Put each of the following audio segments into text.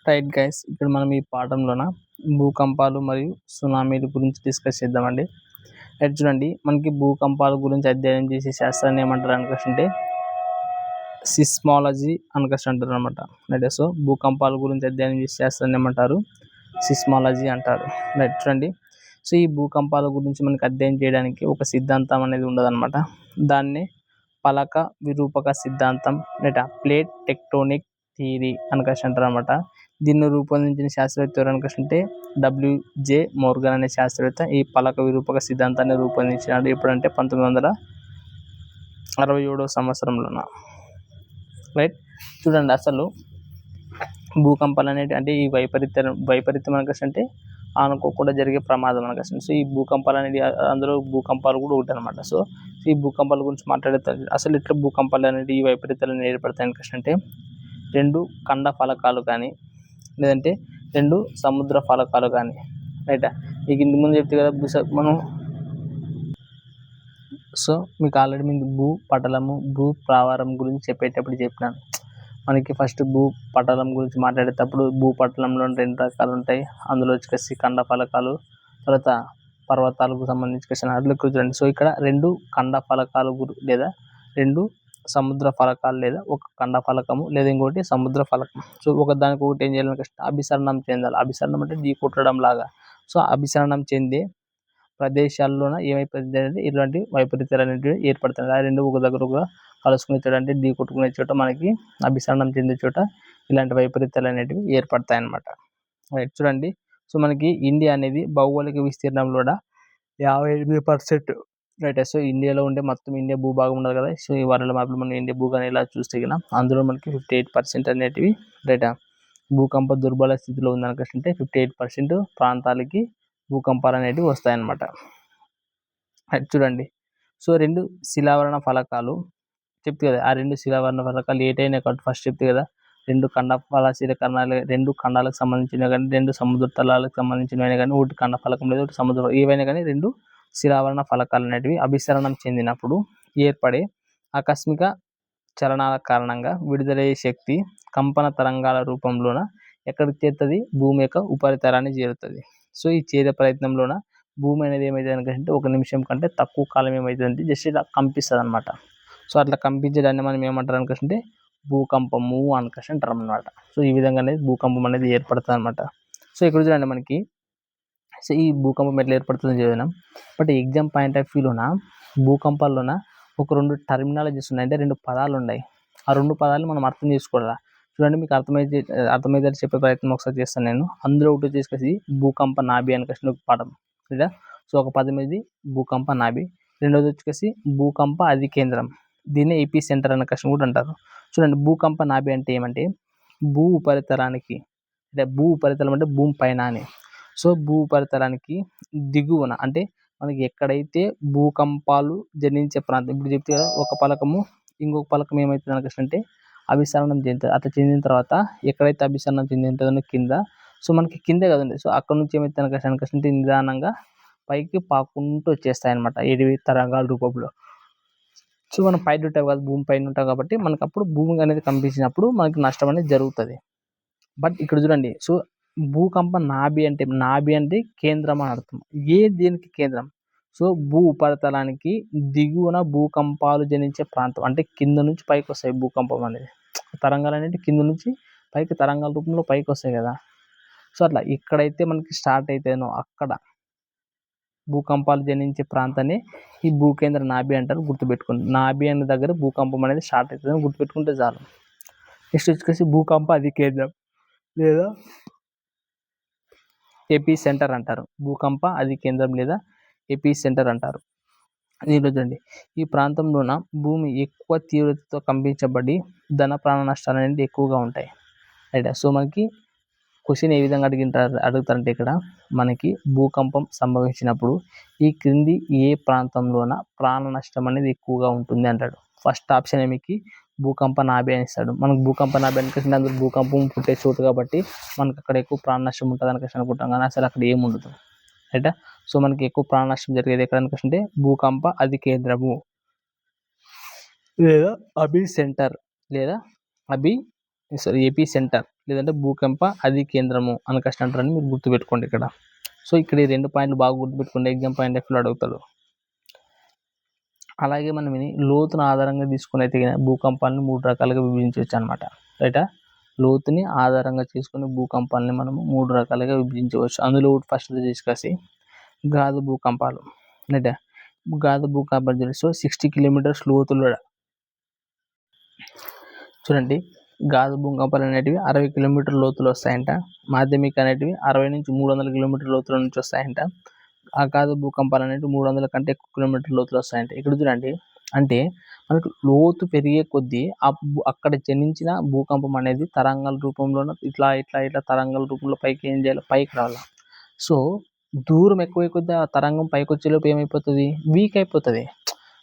Right guys, ఇప్పుడు మనం ఈ పాఠంలోన భూకంపాలు మరియు సునామీల గురించి డిస్కస్ చేద్దామండి. రైట్, చూడండి, మనకి భూకంపాల గురించి అధ్యయనం చేసే శాస్త్రాన్ని ఏమంటారు అనుకుంటే సిస్మాలజీ అంటారు అనమాట. రైట్, సో భూకంపాల గురించి అధ్యయనం చేసే శాస్త్రాన్ని ఏమంటారు? సిస్మాలజీ అంటారు. రైట్, చూడండి, సో ఈ భూకంపాల గురించి మనకి అధ్యయనం చేయడానికి ఒక సిద్ధాంతం అనేది ఉండదన్నమాట. దాన్ని పలక విరూపక సిద్ధాంతం లేదా ప్లేట్ టెక్టోనిక్ థియరీ అంటారు అనమాట. దీన్ని రూపొందించిన శాస్త్రవేత్త ఎవరు అనుకుంటే WJ మోర్గన్ అనే శాస్త్రవేత్త ఈ పలక విరూపక సిద్ధాంతాన్ని రూపొందించినాడు. ఎప్పుడంటే 1967 సంవత్సరంలోన. రైట్, చూడండి, అసలు భూకంపాలు అనేవి అంటే ఈ వైపరీత్యం అనుకుంటే అనుకోకుండా జరిగే ప్రమాదం అనుకుంటుంది. సో ఈ భూకంపాలు అనేది అందులో భూకంపాలు కూడా ఒకటి అనమాట. సో ఈ భూకంపాల గురించి మాట్లాడేది అసలు ఇట్లా భూకంపాలు అనేది ఈ వైపరీత్యాలు ఏర్పడతాయి అనుకుంటే రెండు ఖండ ఫలకాలు కానీ లేదంటే రెండు సముద్ర ఫలకాలు కానీ. రైట్, మీకు ఇంటి ముందు చెప్తే కదా మనం సో మీకు ఆల్రెడీ మీకు భూ పటలము భూ ప్రావారం గురించి చెప్పేటప్పుడు చెప్పినాను. మనకి ఫస్ట్ భూ పటలం గురించి మాట్లాడేటప్పుడు భూపటలంలో 2 రకాలు ఉంటాయి. అందులో వచ్చేసి ఖండ ఫలకాలు, తర్వాత పర్వతాలకు సంబంధించి అట్లా చూడండి. సో ఇక్కడ 2 ఖండ ఫలకాలు లేదా 2 సముద్ర ఫలకాలు లేదా ఒక ఖండ ఫలకము లేదా ఇంకోటి సముద్ర ఫలకం. సో ఒకదానికి ఒకటి ఏం చేయాలంటే అభిసరణం చెందాలి. అభిసరణం అంటే ఢీకొట్టడం లాగా. సో అభిసరణం చెందే ప్రదేశాల్లోన ఏమైపోతుంది అంటే ఇలాంటి వైపరీత్యాలు అనేవి ఏర్పడతాయి. ఆ రెండు ఒక దగ్గర కలుసుకునే చోట అంటే ఢీ కొట్టుకునే చోట మనకి అభిసరణం చెందే చోట ఇలాంటి వైపరీత్యాలు అనేటివి ఏర్పడతాయి అన్నమాట. రైట్, చూడండి, సో మనకి ఇండియా అనేది భౌగోళిక విస్తీర్ణంలో 58%. రైట్, సో ఇండియాలో ఉండే మొత్తం ఇండియా భూభాగం ఉండదు కదా. సో ఈ వరల్డ్ మ్యాప్లో మనం ఇండియా భూభాగం ఇలా చూస్తే కదా అందులో మనకి 58% అనేటివి రైట్ భూకంప దుర్బల స్థితిలో ఉందనుకుంటే 58% ప్రాంతాలకి భూకంపాలు అనేటివి వస్తాయన్నమాట. చూడండి, సో 2 శిలావరణ ఫలకాలు చెప్తే కదా, ఆ 2 శిలావరణ ఫలకాలు ఏటైనా కాబట్టి ఫస్ట్ చెప్తే కదా 2 ఖండాలకు 2 ఖండాలకు సంబంధించినవి కానీ 2 సముద్ర తలాలకు సంబంధించినవి కానీ ఒకటి ఖండ ఫలకం లేదా ఒకటి సముద్రం ఏవైనా కానీ 2 శిలావరణ ఫలకాలు అనేటివి అభిసరణం చెందినప్పుడు ఏర్పడే ఆకస్మిక చలనాల కారణంగా విడుదలయ్యే శక్తి కంపన తరంగాల రూపంలోన ఎక్కడికి చేరుతుంది? భూమి యొక్క ఉపరితలాన్ని చేరుతుంది. సో ఈ చేరే ప్రయత్నంలోన భూమి అనేది ఏమవుతుంది అనుకుంటే 1 నిమిషం కంటే తక్కువ కాలం ఏమవుతుందంటే జస్ట్ ఇలా కంపిస్తుంది అనమాట. సో అట్లా కంపించడాన్ని మనం ఏమంటారు అనుకుంటే భూకంపము అంటారు అనమాట. సో ఈ విధంగా అనేది భూకంపం అనేది ఏర్పడుతుంది అనమాట. సో ఇక్కడ చూడండి మనకి సో ఈ భూకంపం ఎట్లా ఏర్పడుతుందని చూద్దాం. బట్ ఎగ్జామ్ పాయింట్ ఆఫ్ వ్యూలోన భూకంపాల్లోన ఒక 2 టర్మినాలజీస్ ఉన్నాయి, అంటే 2 పదాలు ఉన్నాయి. ఆ 2 పదాలు మనం అర్థం చేసుకోవాలి. చూడండి, మీకు అర్థమైతే చెప్పే ప్రయత్నం ఒకసారి చేస్తాను నేను. అందులో ఒకటి వచ్చేసి భూకంప నాభి అనుకసిన ఒక పదం లేదా. సో ఒక పదం ఇది భూకంప నాభి. రెండోది వచ్చేసి భూకంప అధికేంద్రం, దీన్ని ఏపీ సెంటర్ అనే కష్టం కూడా అంటారు. చూడండి, భూకంప నాభి అంటే ఏమంటే భూ ఉపరితలానికి అంటే భూ ఉపరితలం అంటే భూమి పైన అని. సో భూ ఉపరితలానికి దిగువన అంటే మనకి ఎక్కడైతే భూకంపాలు జనించే ప్రాంతం, ఇప్పుడు చెప్తే కదా ఒక పలకము ఇంకొక పలకం ఏమవుతుంది అనుకుంటే అభిసరణం చెందుతుంది. అట్లా చెందిన తర్వాత ఎక్కడైతే అభిసరణం చెంది ఉంటుందో కింద, సో మనకి కిందే కదండి. సో అక్కడ నుంచి ఏమవుతుంది అనుకుంటే నిదానంగా పైకి పాకుంటూ వచ్చేస్తాయి అనమాట ఏడివి తరంగాల రూపంలో. సో మనం పైన ఉంటాం కదా, భూమి పైన ఉంటాం కాబట్టి మనకు అప్పుడు భూమి అనేది కంపించినప్పుడు మనకి నష్టం అనేది జరుగుతుంది. బట్ ఇక్కడ చూడండి, సో భూకంప నాభి అంటే కేంద్రం అని అర్థం. దేనికి కేంద్రం? సో భూ ఉపరితలానికి దిగువన భూకంపాలు జనించే ప్రాంతం, అంటే కింద నుంచి పైకి వస్తాయి భూకంపం అనేది. తరంగాలు అనేవి కింద నుంచి పైకి తరంగాల రూపంలో పైకి వస్తాయి కదా. సో అట్లా ఎక్కడైతే మనకి స్టార్ట్ అవుతాయో అక్కడ భూకంపాలు జనించే ప్రాంతాన్ని ఈ భూకేంద్ర నాభి అంటారు. గుర్తుపెట్టుకోండి, నాభి అనే దగ్గర భూకంపం అనేది స్టార్ట్ అవుతుందని గుర్తుపెట్టుకుంటే చాలు. నెక్స్ట్ వచ్చేసి భూకంప అధికేంద్రం లేదా ఏపీ సెంటర్ అంటారు. భూకంప అధికేంద్రం లేదా ఏపీ సెంటర్ అంటారు. దీనిలో చూడండి, ఈ ప్రాంతంలోన భూమి ఎక్కువ తీవ్రతతో కంపించబడి ధన ప్రాణ నష్టాలు అనేది ఎక్కువగా ఉంటాయి. రైట్, సో మనకి క్వశ్చన్ ఏ విధంగా అడుగుతారంటే ఇక్కడ మనకి భూకంపం సంభవించినప్పుడు ఈ క్రింది ఏ ప్రాంతంలోన ప్రాణ నష్టం అనేది ఎక్కువగా ఉంటుంది అంటాడు. ఫస్ట్ ఆప్షన్ ఏమికి భూకంప నాభి అని ఇస్తాడు. మనకు భూకంప నాభి అనుకుంటే అందులో భూకంపం పుట్టే చోటు కాబట్టి మనకు అక్కడ ఎక్కువ ప్రాణ నష్టం ఉంటుంది అనుకుంటే అనుకుంటాం, కానీ అసలు అక్కడ ఏముండదు. రైట్, సో మనకి ఎక్కువ ప్రాణ నష్టం జరిగేది ఎక్కడ అనుకుంటే భూకంప అధికేంద్రము లేదా అభి సెంటర్ లేదా అభి సారీ ఏపీ సెంటర్ లేదంటే భూకంప అది కేంద్రము అనకస్ట్ అంటారని మీరు గుర్తుపెట్టుకోండి ఇక్కడ. సో ఇక్కడ ఈ 2 పాయింట్లు బాగా గుర్తుపెట్టుకోండి, ఎగ్జామ్ పాయింట్ ఆఫ్ వ్యూలో అడుగుతాడు. అలాగే మనం లోతును ఆధారంగా తీసుకుని అయితే భూకంపాలను 3 రకాలుగా విభజించవచ్చు అనమాట. రైటా? లోతుని ఆధారంగా చేసుకుని భూకంపాలని మనము 3 రకాలుగా విభజించవచ్చు. అందులో ఫస్ట్ తీసుకొచ్చి గాధ భూకంపాలు. రైటా? గాధ భూకంపాలు. సో 60 కిలోమీటర్స్ లోతులో చూడండి, గాధ భూకంపాలు అనేటివి 60 కిలోమీటర్ లోతులో వస్తాయంట. మాధ్యమిక అనేటివి 60 నుంచి 300 కిలోమీటర్ లోతుల నుంచి వస్తాయంట. అగాధ భూకంపాలు అనేవి 300 కంటే ఎక్కువ కిలోమీటర్ లోతులో వస్తాయంట. ఇక్కడ చూడండి, అంటే మనకు లోతు పెరిగే కొద్దీ అక్కడ జనించిన భూకంపం అనేది తరంగాల రూపంలోనూ ఇట్లా తరంగాల రూపంలో పైకి ఏం చేయాలి, పైకి రావాలి. సో దూరం ఎక్కువ కొద్దీ ఆ తరంగం పైకి వచ్చేలోపు ఏమైపోతుంది, వీక్ అయిపోతుంది.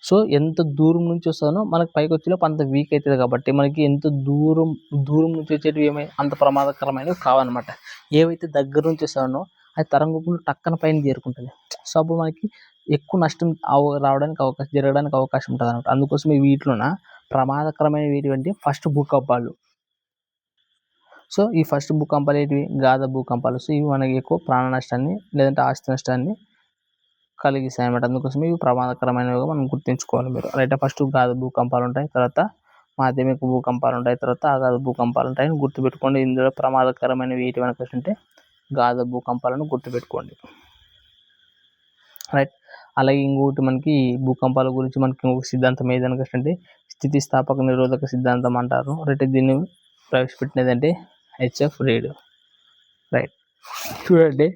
సో ఎంత దూరం నుంచి వస్తుందో మనకు పైకి వచ్చేలోపు అంత వీక్ అవుతుంది. కాబట్టి మనకి ఎంత దూరం నుంచి వచ్చేటివి అంత ప్రమాదకరమైనవి కావన్నమాట. ఏవైతే దగ్గర నుంచి వస్తానో అది తరంగంలో టక్కన పైన చేరుకుంటుంది. సో అప్పుడు మనకి ఎక్కువ నష్టం జరగడానికి అవకాశం ఉంటుంది అనమాట. అందుకోసం వీటిలోన ప్రమాదకరమైన ఏంటి ఫస్ట్ భూకంపాలు. సో ఈ ఫస్ట్ భూకంపాలు ఏంటివి, గాధ భూకంపాలు. సో ఇవి మనకి ఎక్కువ ప్రాణ నష్టాన్ని లేదంటే ఆస్తి నష్టాన్ని కలిగిస్తాయి అన్నమాట. అందుకోసం ఇవి ప్రమాదకరమైనవిగా మనం గుర్తుంచుకోవాలి మీరు. రైట్? ఫస్ట్ గాధ భూకంపాలు ఉంటాయి, తర్వాత మాధ్యమిక భూకంపాలు ఉంటాయి, తర్వాత అగాధ భూకంపాలు ఉంటాయి. గుర్తుపెట్టుకోండి. ఇందులో ప్రమాదకరమైనవి ఏంటి మనకు అంటే గాధ భూకంపాలను గుర్తుపెట్టుకోండి. రైట్? అలాగే ఇంకొకటి మనకి భూకంపాల గురించి మనకి ఇంకొక సిద్ధాంతం ఏదనుకంటే స్థితిస్థాపక నిరోధక సిద్ధాంతం అంటారు. రైట్? దీన్ని ప్రవేశపెట్టినది అంటే హెచ్ఎఫ్ రీడ్. రైట్? చూడండి,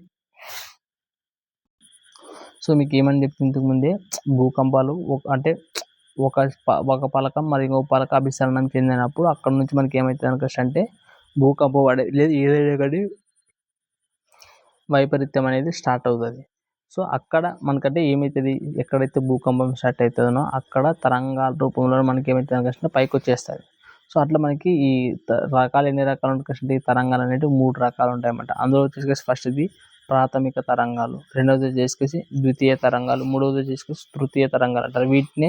సో మీకు ఏమని చెప్తే ఇంతకుముందే భూకంపాలు అంటే ఒక పలకం మరి ఇంకొక పలక అభిసరణం చెందినప్పుడు అక్కడ నుంచి మనకి ఏమవుతుంది అనుకోవచ్చు అంటే భూకంపం పడే లేదు ఏదైనా కానీ వైపరీత్యం అనేది స్టార్ట్ అవుతుంది. సో అక్కడ మనకంటే ఏమవుతుంది, ఎక్కడైతే భూకంపం స్టార్ట్ అవుతుందో అక్కడ తరంగాల రూపంలో మనకి ఏమవుతుంది అనుకుంటే పైకి వచ్చేస్తుంది. సో అట్లా మనకి ఈ రకాలు ఎన్ని రకాలు ఉంటాయి, ఈ తరంగాలు అనేవి 3 రకాలు ఉంటాయి అన్నమాట. అందులో వచ్చేసి ఫస్ట్ది ప్రాథమిక తరంగాలు, రెండవది వచ్చేసి ద్వితీయ తరంగాలు, మూడవది వచ్చేసి తృతీయ తరంగాలు అంటారు. వీటిని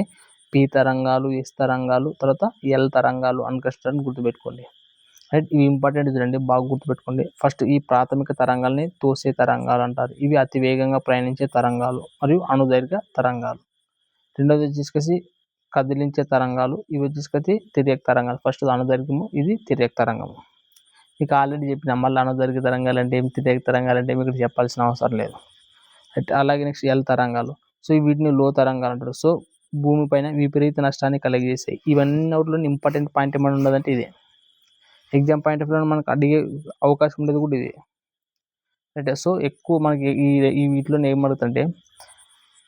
పి తరంగాలు, ఎస్ తరంగాలు, తర్వాత ఎల్ తరంగాలు అనుకష్టాన్ని గుర్తుపెట్టుకోండి. రైట్? ఇవి ఇంపార్టెంట్ చూడండి, బాగా గుర్తుపెట్టుకోండి. ఫస్ట్ ఈ ప్రాథమిక తరంగాల్ని తోసే తరంగాలు అంటారు. ఇవి అతి వేగంగా ప్రయాణించే తరంగాలు మరియు అణుదైర్ఘ్య తరంగాలు. రెండవది వచ్చేసి కదిలించే తరంగాలు, ఇవి వచ్చేసి తిర్యక్ తరంగాలు. ఫస్ట్ అణుదైర్ఘ్యము, ఇది తిర్యక్ తరంగము. ఇక ఆల్రెడీ చెప్పిన మళ్ళీ అణుదైర్ఘ్య తరంగాలు అంటే ఏమి, తిర్యక్ తరంగాలు అంటే మీకు చెప్పాల్సిన అవసరం లేదు. అలాగే నెక్స్ట్ ఎల్ తరంగాలు. సో వీటిని లో తరంగాలు అంటారు. సో భూమిపైన విపరీత నష్టాన్ని కలిగజేస్తాయి. ఇవన్నీ ఇంపార్టెంట్ పాయింట్ ఏమైనా ఉన్నదంటే ఇదే. ఎగ్జామ్ పాయింట్ ఆఫ్ వ్యూలో మనకు అడిగే అవకాశం ఉండేది కూడా ఇది. అంటే సో ఎక్కువ మనకి ఈ వీటిలో ఏమడుగుతుంటే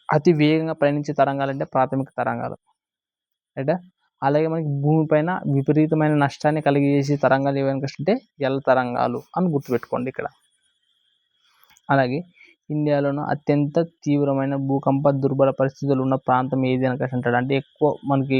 అతి వేగంగా ప్రయాణించే తరంగాలు అంటే ప్రాథమిక తరంగాలు. అంటే అలాగే మనకి భూమిపైన విపరీతమైన నష్టాన్ని కలిగజేసే తరంగాలు ఏమనుకుంటే ఎల్ తరంగాలు అని గుర్తుపెట్టుకోండి ఇక్కడ. అలాగే ఇండియాలోనూ అత్యంత తీవ్రమైన భూకంప దుర్బల పరిస్థితులు ఉన్న ప్రాంతం ఏది అనుకుంటాడు అంటే ఎక్కువ మనకి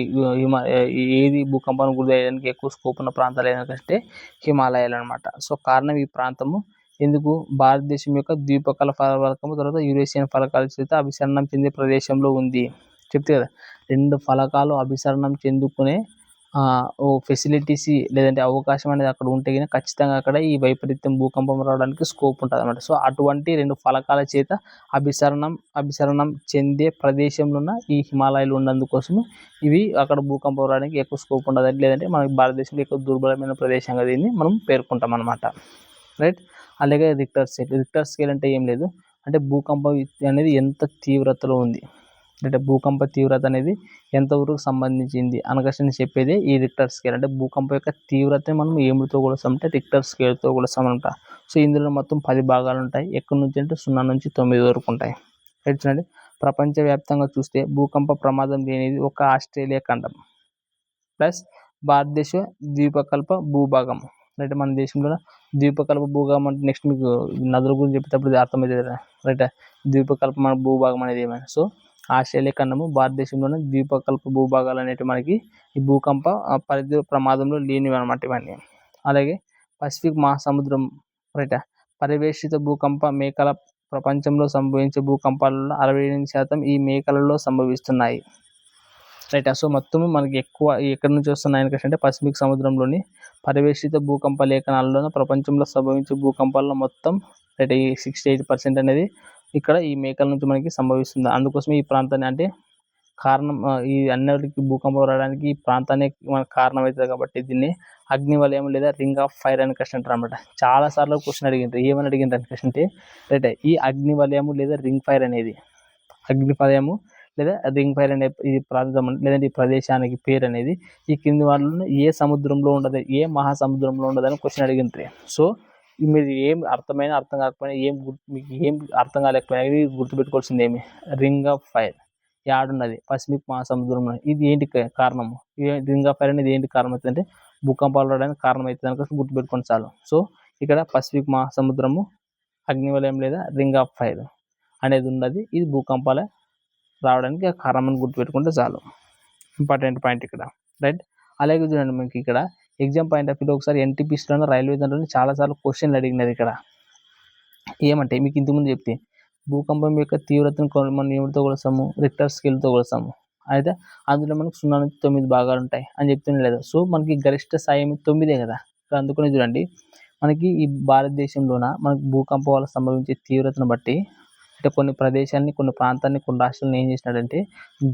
ఏది భూకంపానికి గురి అయ్యడానికి ఎక్కువ స్కోప్ ఉన్న ప్రాంతాలు ఏదనుకంటే హిమాలయాలు అనమాట. సో కారణం ఈ ప్రాంతము ఎందుకు భారతదేశం యొక్క ద్వీపకల్ప ఫలకము తర్వాత యూరేషియన్ ఫలకాల చేత అభిసరణం చెందే ప్రదేశంలో ఉంది. చెప్తే కదా, 2 ఫలకాలు అభిసరణం చెందుకునే ఫెసిలిటీస్ లేదంటే అవకాశం అనేది అక్కడ ఉంటే కానీ ఖచ్చితంగా అక్కడ ఈ వైపరీత్యం భూకంపం రావడానికి స్కోప్ ఉంటుంది అనమాట. సో అటువంటి 2 ఫలకాల చేత అభిసరణం చెందే ప్రదేశంలో ఉన్న ఈ హిమాలయాలు ఉన్నందుకోసం ఇవి అక్కడ భూకంపం రావడానికి ఎక్కువ స్కోప్ ఉండదు. లేదంటే మనకి భారతదేశంలో ఎక్కువ దుర్బలమైన ప్రదేశంగా దీన్ని మనం పేర్కొంటాం అనమాట. రైట్? అలాగే రిక్టర్ స్కేల్ అంటే ఏం లేదు, అంటే భూకంపం అనేది ఎంత తీవ్రతలో ఉంది, అంటే భూకంప తీవ్రత అనేది ఎంతవరకు సంబంధించింది అనగా చెప్పేది ఈ రిక్టర్ స్కేల్. అంటే భూకంపం యొక్క తీవ్రతని మనం ఏమితో కొలుస్తాం అంటే రిక్టర్ స్కేల్తో కొలుస్తామన్నమాట. సో ఇందులో మొత్తం 10 భాగాలు ఉంటాయి. ఎక్కడి నుంచి అంటే 0 నుంచి 9 వరకు ఉంటాయి. రైట్? చూడండి, ప్రపంచవ్యాప్తంగా చూస్తే భూకంప ప్రమాదం లేనిది ఒక ఆస్ట్రేలియా ఖండం ప్లస్ భారతదేశ ద్వీపకల్ప భూభాగం. రైట్? మన దేశంలో ద్వీపకల్ప భూభాగం అంటే నెక్స్ట్ మీకు నదుల గురించి చెప్పేటప్పుడు అర్థమవుతుంది కదా. రైట్? ద్వీపకల్ప మన భూభాగం అనేది ఏమైనా, సో ఆస్ట్రేలియా ఖండము భారతదేశంలోనే ద్వీపకల్ప భూభాగాలు అనేవి మనకి ఈ భూకంప పరిధి ప్రమాదంలో లేనివి అనమాట ఇవన్నీ. అలాగే పసిఫిక్ మహాసముద్రం. రైట్? పరివేషిత భూకంప మేకల ప్రపంచంలో సంభవించే భూకంపాలలో 68% ఈ మేకలలో సంభవిస్తున్నాయి. రైట్. సో మొత్తము మనకి ఎక్కువ ఎక్కడి నుంచి వస్తున్నాయి అంటే పసిఫిక్ సముద్రంలోని పరివేష్టిత భూకంప లేఖనాల్లోనూ ప్రపంచంలో సంభవించే భూకంపాల్లో మొత్తం రైట్ ఈ 68% అనేది ఇక్కడ ఈ మేకల నుంచి మనకి సంభవిస్తుంది. అందుకోసమే ఈ ప్రాంతాన్ని అంటే కారణం ఈ అన్నిటికి భూకంపం రావడానికి ఈ ప్రాంతాన్ని మనకు కారణం అవుతుంది కాబట్టి దీన్ని అగ్నివలయం లేదా రింగ్ ఆఫ్ ఫైర్ అని క్వశ్చన్ అంటారు అనమాట. చాలా సార్లు క్వశ్చన్ అడిగిండ్రు. ఏమని అడిగిండ్రు అని క్వశ్చన్ అంటే రైట్ ఈ అగ్నివలయము లేదా రింగ్ ఫైర్ అనేది అగ్నివలయము లేదా రింగ్ ఫైర్ అనే ఈ ప్రాంతం లేదంటే ఈ ప్రదేశానికి పేరు అనేది ఈ కింది వాళ్ళలో ఏ సముద్రంలో ఉండదు, ఏ మహాసముద్రంలో ఉండదు అని క్వశ్చన్ అడిగిండ్రు. సో మీరు ఏం అర్థమైనా అర్థం కాకపోయినా మీకు ఏం అర్థం కాలేకపోయినా గుర్తుపెట్టుకోవాల్సింది ఏమి రింగ్ ఆఫ్ ఫైర్ యాడున్నది పసిఫిక్ మహాసముద్రంలో. ఇది ఏంటి కారణము రింగ్ ఆఫ్ ఫైర్ అనేది ఏంటి కారణం అవుతుంది అంటే భూకంపాలు రావడానికి కారణం అవుతుంది అనుకోసం గుర్తుపెట్టుకోండి చాలు. సో ఇక్కడ పసిఫిక్ మహాసముద్రము అగ్నివలయం లేదా రింగ్ ఆఫ్ ఫైర్ అనేది ఉన్నది. ఇది భూకంపాల రావడానికి కారణం అని గుర్తుపెట్టుకుంటే చాలు. ఇంపార్టెంట్ పాయింట్ ఇక్కడ రైట్. అలాగే చూడండి మనకి ఇక్కడ ఎగ్జామ్ పాయింట్ ఆఫ్ వ్యూలో ఒకసారి ఎన్టీపీసీలో రైల్వే దాంట్లో చాలాసార్లు క్వశ్చన్లు అడిగినది ఇక్కడ. ఏమంటే మీకు ఇంతకుముందు చెప్తే భూకంపం యొక్క తీవ్రతను మనం ఏమిటితో కొలుస్తాము రిక్టర్ స్కేల్తో కొలుస్తాము. అయితే అందులో మనకు 0 నుంచి 9 భాగాలు ఉంటాయి అని చెప్తూనే లేదు. సో మనకి గరిష్ట స్థాయి 9 కదా. అందుకని చూడండి మనకి ఈ భారతదేశంలోన మనకు భూకంపాలు సంభవించే తీవ్రతను బట్టి అంటే కొన్ని ప్రదేశాన్ని కొన్ని ప్రాంతాన్ని కొన్ని రాష్ట్రాలను ఏం చేసినాడంటే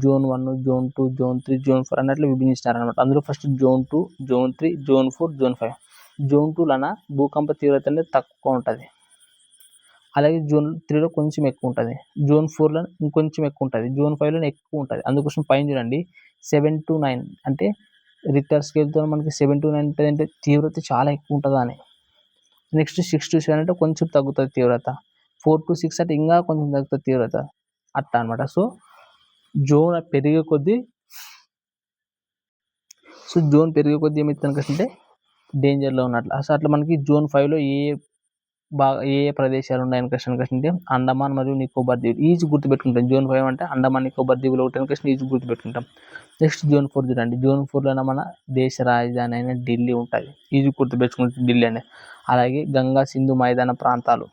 జోన్ 1 జోన్ 2 జోన్ 3 జోన్ 4 అన్నట్లు విభజించినారనమాట. అందులో first zone 2 zone 3 zone 4 zone 5. Zone 2లోన భూకంప తీవ్రత అనేది తక్కువ ఉంటుంది. అలాగే జోన్ 3లో కొంచెం ఎక్కువ ఉంటుంది. జోన్ 4లో ఇంకొంచెం ఎక్కువ ఉంటుంది. జోన్ 5లో ఎక్కువ ఉంటుంది. అందుకోసం పైన చూడండి 7 to 9 అంటే రిక్టర్ స్కేల్తో మనకి 7 to 9 ఉంటుంది అంటే తీవ్రత చాలా ఎక్కువ ఉంటుందా అని. నెక్స్ట్ 6 to 7 అంటే కొంచెం తగ్గుతుంది తీవ్రత. 4 to 6 అంటే ఇంకా కొంచెం తగ్గుతుంది తీవ్రత అట్లా అనమాట. సో జోన్ పెరిగే కొద్దీ ఏమవుతుంది అంటే డేంజర్లో ఉన్నట్లు. అసలు అట్లా మనకి జోన్ 5లో ఏ ప్రదేశాలు ఉన్నాయని క్వశ్చన్ అంటే అండమాన్ మరియు నికోబార్ దీవులు ఈజీ గుర్తుపెట్టుకుంటాం. జోన్ 5 అంటే అండమాన్ నికోబార్ దీవులు ఒకటి క్వశ్చన్ ఈజీ గుర్తుపెట్టుకుంటాం. నెక్స్ట్ జోన్ 4 చూడండి. జోన్ 4లోనే మన దేశ రాజధాని అయిన ఢిల్లీ ఉంటుంది. ఈజీ గుర్తుపెట్టుకుంటుంది ఢిల్లీ అనేది. అలాగే గంగా సింధు మైదాన ప్రాంతాలు,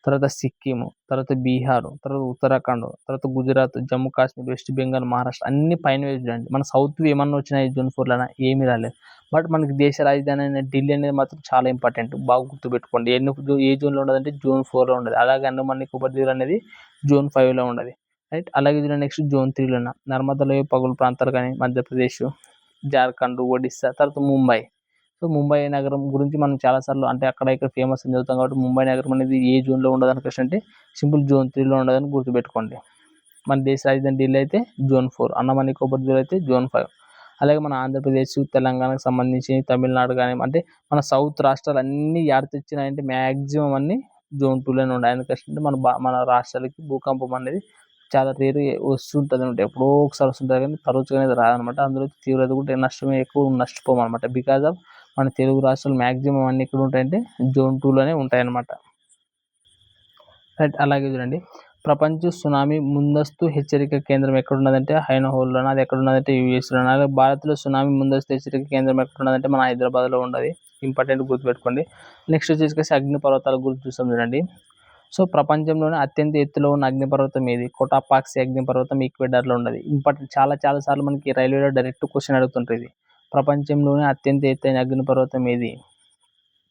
తర్వాత సిక్కిం, తర్వాత బీహార్, తర్వాత ఉత్తరాఖండ్, తర్వాత గుజరాత్, జమ్మూ కాశ్మీర్, వెస్ట్ బెంగాల్, మహారాష్ట్ర అన్ని పైన చూడండి. మన సౌత్ ఏమన్నా వచ్చినాయి జోన్ 4లోన ఏమీ రాలేదు. బట్ మనకి దేశ రాజధాని అయిన ఢిల్లీ అనేది మాత్రం చాలా ఇంపార్టెంట్. బాగా గుర్తుపెట్టుకోండి. ఏ జోన్లో ఉండదంటే జోన్ 4లో ఉండదు. అలాగే అండమాన్ నికోబార్ దీవులు అనేది జోన్ 5లో ఉండదు రైట్. అలాగే నెక్స్ట్ జోన్ 3లోన నర్మదా లోయ పగులు ప్రాంతాలు కానీ మధ్యప్రదేశ్, జార్ఖండ్, ఒడిస్సా, తర్వాత ముంబై. సో ముంబై నగరం గురించి మనం చాలాసార్లు అంటే అక్కడ ఇక్కడ ఫేమస్ అని చదువుతాం కాబట్టి ముంబై నగరం అనేది ఏ జోన్లో ఉండదని క్వశ్చన్ అంటే సింపుల్ జోన్ 3లో ఉండదని గుర్తుపెట్టుకోండి. మన దేశ రాజధాని ఢిల్లీ అయితే జోన్ 4, అండమాన్ నికోబార్ దీవులు అయితే జోన్ 5. అలాగే మన ఆంధ్రప్రదేశ్, తెలంగాణకు సంబంధించి తమిళనాడు కానీ అంటే మన సౌత్ రాష్ట్రాలు అన్నీ యాడ్ తెచ్చినాయంటే మ్యాక్సిమం అన్నీ జోన్ 2లోనే ఉన్నాయి. ఎందుకంటే మన రాష్ట్రాలకి భూకంపం అనేది చాలా రేరు వస్తుంటుంది అనమాట. ఎప్పుడో ఒకసారి వస్తుంటుంది కానీ తరచుగా అనేది రాదనమాట. అందులో తీవ్రత కూడా నష్టమే ఎక్కువ నష్టపోము అనమాట. బికాజ్ ఆఫ్ మన తెలుగు రాష్ట్రాలు మ్యాక్సిమం అన్నీ ఎక్కడ ఉంటాయంటే జోన్ 2లోనే ఉంటాయన్నమాట రైట్. అలాగే చూడండి ప్రపంచ సునామీ ముందస్తు హెచ్చరిక కేంద్రం ఎక్కడున్నదంటే హైనహోల్లోన. అది ఎక్కడున్నదంటే యూఎస్లోన. అలాగే భారత్లో సునామీ ముందస్తు హెచ్చరిక కేంద్రం ఎక్కడున్నదంటే మన హైదరాబాద్లో ఉన్నది. ఇంపార్టెంట్ గుర్తుపెట్టుకోండి. నెక్స్ట్ వచ్చేసి అగ్నిపర్వతాల గురించి చూస్తాం చూడండి. సో ప్రపంచంలోనే అత్యంత ఎత్తులో ఉన్న అగ్నిపర్వతం ఏది? కోటాపాక్సి అగ్నిపర్వతం ఈక్వెడార్లో ఉన్నది. ఇంపార్టెంట్ చాలా సార్లు మనకి రైల్వేలో డైరెక్ట్ క్వశ్చన్ అడుగుతుంటుంది. ప్రపంచంలోనే అత్యంత ఎత్తైన అగ్నిపర్వతం ఏది?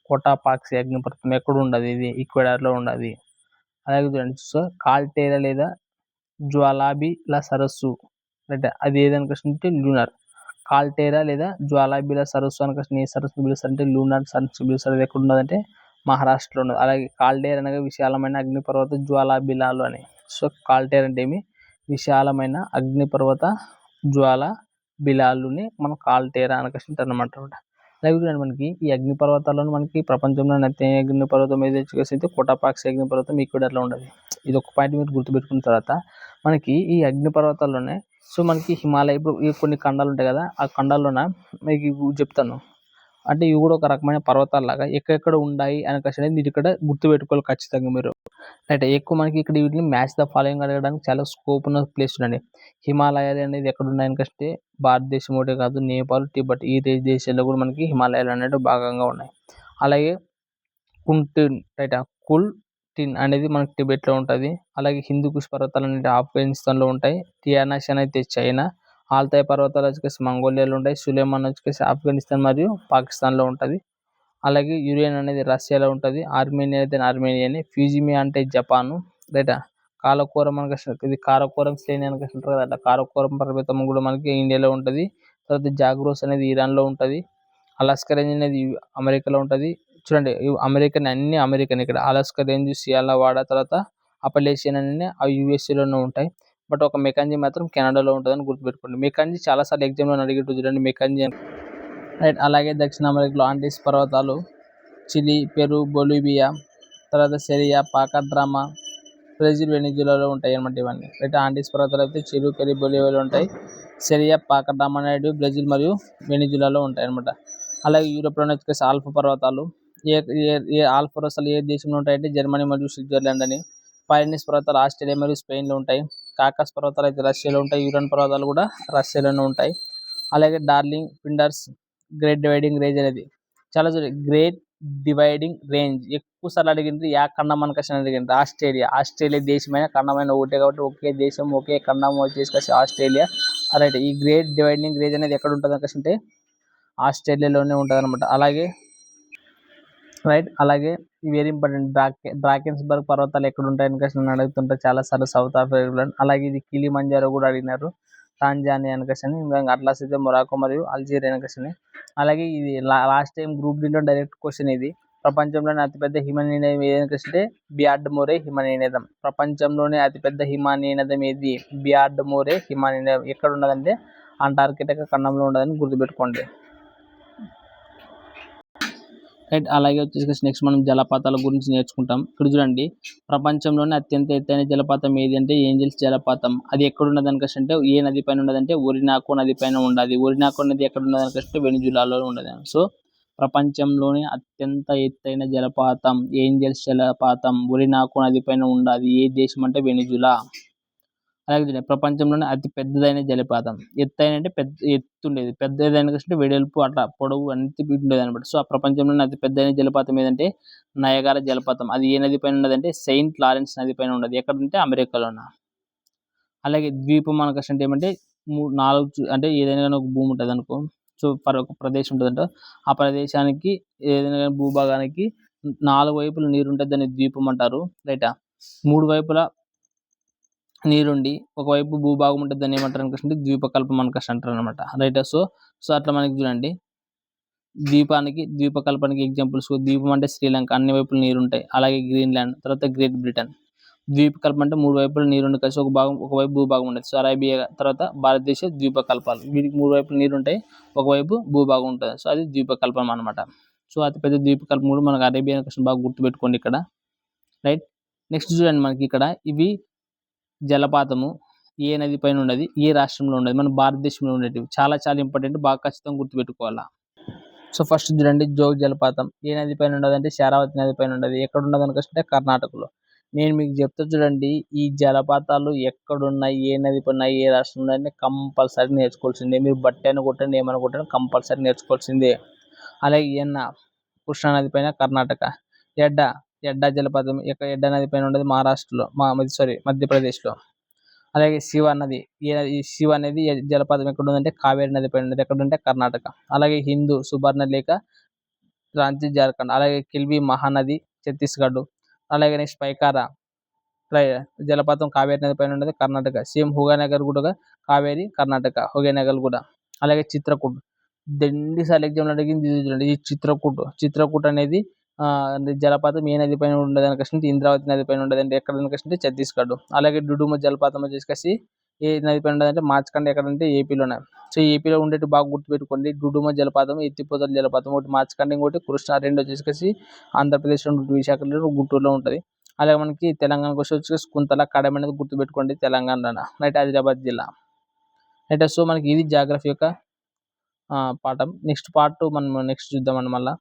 కోటాపాక్సి అగ్నిపర్వతం ఎక్కడ ఉండదు? ఇది ఈక్వెడార్లో ఉండదు. అలాగే చూడండి సో కాల్టేరా లేదా జ్వాలాబిల సరస్సు అంటే అది ఏదని క్వశ్చన్ అంటే లూనార్. కాల్టేరా లేదా జ్వాలాబిల సరస్సు అని క్వశ్చన్ ఏ సరస్సు పిలుస్తారంటే లూనార్ సరస్సు పిలుస్తారు. అది ఎక్కడ ఉన్నదంటే మహారాష్ట్రలో ఉన్నది. అలాగే కాల్టేరా అనగా విశాలమైన అగ్నిపర్వత జ్వాలాబిలాలు అని. సో కాల్టేరా అంటే ఏమి విశాలమైన అగ్నిపర్వత జ్వాలాబిలాలుని మనం కాల్టేరా అని క్వశ్చన్ అనమాట. అలాగే చూడండి మనకి ఈ అగ్నిపర్వతాలను మనకి ప్రపంచంలో అత్యధిక అగ్నిపర్వతం ఏది అయితే కోటాపాక్సి అగ్నిపర్వతం ఈక్వెడార్లో ఉండదు. ఇది ఒక పాయింట్ మీరు గుర్తుపెట్టుకున్న తర్వాత మనకి ఈ అగ్నిపర్వతాల్లోనే సో మనకి హిమాలయ ఇప్పుడు కొన్ని ఖండాలు ఉంటాయి కదా. ఆ ఖండాల్లోన మీకు చెప్తాను అంటే ఇవి కూడా ఒక రకమైన పర్వతాల్లాగా ఎక్కడెక్కడ ఉన్నాయి అనే క్వశ్చన్ అనేది మీరు ఇక్కడ గుర్తుపెట్టుకోవాలి ఖచ్చితంగా మీరు రైట్. ఎక్కువ మనకి ఇక్కడ వీటిని మ్యాచ్ ద ఫాలోయింగ్ అడగడానికి చాలా స్కోప్ ఉన్న ప్లేస్ చూడండి. హిమాలయాలు అనేది ఎక్కడ ఉన్నాయని అంటే భారతదేశం ఒకటే కాదు నేపాల్, టిబెట్ ఈ దేశాల్లో కూడా మనకి హిమాలయాలు అనేవి భాగంగా ఉన్నాయి. అలాగే కుంటిన్ రైట్ కుల్టిన్ అనేది మనకి టిబెట్లో ఉంటుంది. అలాగే హిందూ కుష్ పర్వతాలు అనేవి ఆఫ్ఘనిస్తాన్లో ఉంటాయి. టియానాష్ అయితే చైనా, ఆల్తాయ్ పర్వతాలు వచ్చేసి మంగోలియాలో ఉంటాయి. సులేమాన్ వచ్చేసి ఆఫ్ఘనిస్తాన్ మరియు పాకిస్తాన్లో ఉంటుంది. అలాగే యురేన్ అనేది రష్యాలో ఉంటుంది. ఆర్మేనియా అయితే ఆర్మేనియాని, ఫ్యూజిమియా అంటే జపాను, రైట్. కాలకోరం మనకి ఇది కారకోరం శ్రేణి అని అంటారు కదా, అట్లా కారకోరం పర్వతం కూడా మనకి ఇండియాలో ఉంటుంది. తర్వాత జాగ్రోస్ అనేది ఇరాన్లో ఉంటుంది. అలాస్కా రేంజ్ అనేది అమెరికాలో ఉంటుంది. చూడండి అమెరికన్ అన్ని అమెరికన్ ఇక్కడ అలాస్కా రేంజ్, సియాలా వాడా, తర్వాత అపలేషియన్ అన్ని అవి యూఎస్ఏలోనే ఉంటాయి. బట్ ఒక మెకాంజీ మాత్రం కెనడాలో ఉంటుందని గుర్తుపెట్టుకోండి. మెకాంజీ చాలాసార్లు ఎగ్జామ్లో అడిగేట్టు చూడండి మెకాంజీ అని, రైట్. అలాగే దక్షిణ అమెరికాలో ఆండీస్ పర్వతాలు, చిలీ, పెరు, బొలివియా, తర్వాత సెరియా, పాకాడ్రామా, బ్రెజిల్, వెనిజులాలో ఉంటాయి అన్నమాట ఇవన్నీ, రైట్. ఆండీస్ పర్వతాలు అయితే చిలు, పెరు, బొలివియాలో ఉంటాయి. సెరియా, పాకాడ్రామా అనేవి బ్రెజిల్ మరియు వెనిజులాలో ఉంటాయి అన్నమాట. అలాగే యూరోప్లోనే వచ్చేసి ఆల్ఫా పర్వతాలు, ఏ ఆల్ఫా పర్వతాలు ఏ దేశంలో ఉంటాయంటే జర్మనీ మరియు స్విట్జర్లాండ్ అని. పైరినీస్ పర్వతాలు ఆస్ట్రేలియా మరియు స్పెయిన్లో ఉంటాయి. కాకస్ పర్వతాలు అయితే రష్యాలో ఉంటాయి. యూరన్ పర్వతాలు కూడా రష్యాలోనే ఉంటాయి. అలాగే డార్లింగ్, పిండర్స్, గ్రేట్ డివైడింగ్ రేంజ్ అనేది చాలా గ్రేట్ డివైడింగ్ రేంజ్ ఎక్కువ సార్లు అడిగింది. యా ఖండం మనకసి అడిగింది ఆస్ట్రేలియా. ఆస్ట్రేలియా దేశమైన ఖండమైన ఒకటే కాబట్టి ఒకే దేశం ఒకే ఖండం వచ్చేసి ఆస్ట్రేలియా, రైట్. ఈ గ్రేట్ డివైడింగ్ రేంజ్ అనేది ఎక్కడ ఉంటుంది అనకసి అంటే ఆస్ట్రేలియాలోనే ఉంటుంది అనమాట. అలాగే రైట్. అలాగే వెరీ ఇంపార్టెంట్ డ్రాకెన్స్బర్గ్ పర్వతాలు ఎక్కడ ఉంటాయి అనకసి అడుగుతుంటారు చాలా సార్లు, సౌత్ ఆఫ్రికాలో. అలాగే ఇది కిలిమంజారో కూడా అడిగినారు, టాంజానియా అనకసి. ఇంకా అట్లాస్ అయితే మొరాకో మరియు అల్జీరియా అనకసి. అలాగే ఇది లాస్ట్ టైం గ్రూప్ డిలో డైరెక్ట్ క్వశ్చన్ ఇది. ప్రపంచంలోనే అతిపెద్ద హిమనీనదం ఏదనికంటే బియార్డ్ మోరే హిమనీనదం. ప్రపంచంలోనే అతిపెద్ద హిమనీనదం ఏది? బియార్డ్ మోరే హిమనీనదం. ఎక్కడ ఉన్నదంటే అంటార్కిటికా ఖండంలో ఉండదని గుర్తుపెట్టుకోండి, రైట్. అలాగే వచ్చేసి నెక్స్ట్ మనం జలపాతాల గురించి నేర్చుకుంటాం. ఇక్కడ చూడండి, ప్రపంచంలోనే అత్యంత ఎత్తైన జలపాతం ఏది అంటే ఏంజల్స్ జలపాతం. అది ఎక్కడ ఉన్నది అనకసి అంటే ఏ నది పైన ఉన్నదంటే ఒరినాకో నది పైన ఉండదు. ఒరినాకో నది ఎక్కడ ఉన్నది అనకసి అంటే వెనిజులాలో ఉండదు. సో ప్రపంచంలోనే అత్యంత ఎత్తైన జలపాతం ఏంజల్స్ జలపాతం ఒరినాకో నది పైన ఉండదు. ఏ దేశం అంటే వెనిజులా. అలాగే ప్రపంచంలోనే అతి పెద్దదైన జలపాతం, ఎత్తైన అంటే పెద్ద ఎత్తుండేది, పెద్దదైన అంటే వెడల్పు అట్లా పొడవు అంత ఉండేది అనమాట. సో ఆ ప్రపంచంలోనే అతి పెద్దదైన జలపాతం ఏదంటే నయగారా జలపాతం. అది ఏ నది పైన ఉన్నదంటే సెయింట్ లారెన్స్ నది పైన ఉండదు. ఎక్కడంటే అమెరికాలోన. అలాగే ద్వీపం అనకసి అంటే ఏమంటే 4 అంటే ఏదైనా ఒక భూమి ఉంటుంది అనుకో, సో ఒక ప్రదేశం ఉంటుందంట. ఆ ప్రదేశానికి ఏదైనా భూభాగానికి 4 వైపులు నీరు ఉంటుంది, దాన్ని ద్వీపం అంటారు, రైటా. 3 వైపులా నీరుండి ఒకవైపు భూభాగం ఉంటుంది, దాన్ని ఏమంటారు అనుకుంటే ద్వీపకల్పం అనకసి అంటారు అనమాట, రైట్. సో అట్లా మనకి చూడండి ద్వీపకల్పానికి ఎగ్జాంపుల్స్. ద్వీపం అంటే శ్రీలంక, అన్ని వైపులు నీరు ఉంటాయి. అలాగే గ్రీన్లాండ్, తర్వాత గ్రేట్ బ్రిటన్. ద్వీపకల్పం అంటే 3 వైపులు నీరుండి కలిసి ఒకవైపు భూభాగం ఉంటుంది. సో అరేబియా, తర్వాత భారతదేశ ద్వీపకల్పాలు, వీటికి 3 వైపులు నీరు ఉంటాయి, ఒకవైపు భూభాగం ఉంటుంది. సో అది ద్వీపకల్పం అనమాట. సో అతిపెద్ద ద్వీపకల్పం కూడా మనకు అరేబియా అనకసి బాగా గుర్తుపెట్టుకోండి ఇక్కడ, రైట్. నెక్స్ట్ చూడండి మనకి ఇక్కడ ఇవి జలపాతము ఏ నది పైన ఉన్నది, ఏ రాష్ట్రంలో ఉన్నది, మన భారతదేశంలో ఉండేటివి చాలా చాలా ఇంపార్టెంట్, బాగా ఖచ్చితంగా గుర్తుపెట్టుకోవాలా. సో ఫస్ట్ చూడండి జోగ్ జలపాతం ఏ నది పైన ఉండదు అంటే శరావతి నది పైన ఉండదు. ఎక్కడ ఉండదు అనుకుంటే కర్ణాటకలో. నేను మీకు చెప్తా చూడండి, ఈ జలపాతాలు ఎక్కడున్నాయి, ఏ నది పైన, ఏ రాష్ట్రంలో అంటే కంపల్సరీ నేర్చుకోవాల్సిందే. మీరు బట్టి అని కొట్టండి, ఏమని కొట్టండి, కంపల్సరీ నేర్చుకోవాల్సిందే. అలాగే ఎన్న కృష్ణా నది పైన కర్ణాటక. ఎడ్డా జలపాతం ఎడ్డా నది పైన ఉండదు మహారాష్ట్రలో, మధ్యప్రదేశ్లో. అలాగే శివ నది, ఈ శివ అనేది జలపాతం ఎక్కడ ఉందంటే కావేరి నది పైన ఉన్నది. ఎక్కడంటే కర్ణాటక. అలాగే హిందూ సుబర్ణలేఖ రాంచీ జార్ఖండ్. అలాగే కిల్వి మహానది ఛత్తీస్గఢ్. అలాగే నెక్స్ట్ పైకారా జలపాతం కావేరి నది పైన ఉన్నది కర్ణాటక. సేమ్ హుగానగర్ కూడా కావేరి కర్ణాటక, హుగానగర్ కూడా. అలాగే చిత్రకూట్, ఎన్నిసార్లు ఎగ్జామ్లో అడిగింది చూడండి, ఈ చిత్రకూట్ అనేది జలపాతం ఏ నది పైన ఉండదు అనకసి ఇంద్రావతి నది పైన ఉండదు అంటే ఎక్కడ అనకసి ఛత్తీస్గఢ్. అలాగే డుడుమ జలపాతం వచ్చేసి ఏ నది పైన ఉండదు అంటే మార్చకండ్, ఎక్కడంటే ఏపీలోనే. సో ఏపీలో ఉండేటి బాగా గుర్తుపెట్టుకోండి, డుడుమ జలపాతం, ఎత్తిపోతల జలపాతం, ఒకటి మార్చకండ్, ఇంకోటి కృష్ణా, రెండు వచ్చేసి ఆంధ్రప్రదేశ్లో విశాఖలో గుంటూరులో ఉంటుంది. అలాగే మనకి తెలంగాణకు వచ్చేసి కుంతల, కడమ అనేది గుర్తుపెట్టుకోండి తెలంగాణలో, రైట్, ఆదిలాబాద్ జిల్లా, రైట్. సో మనకి ఇది జాగ్రఫీ యొక్క పాఠం. నెక్స్ట్ పార్ట్ మనం నెక్స్ట్ చూద్దామని మళ్ళీ.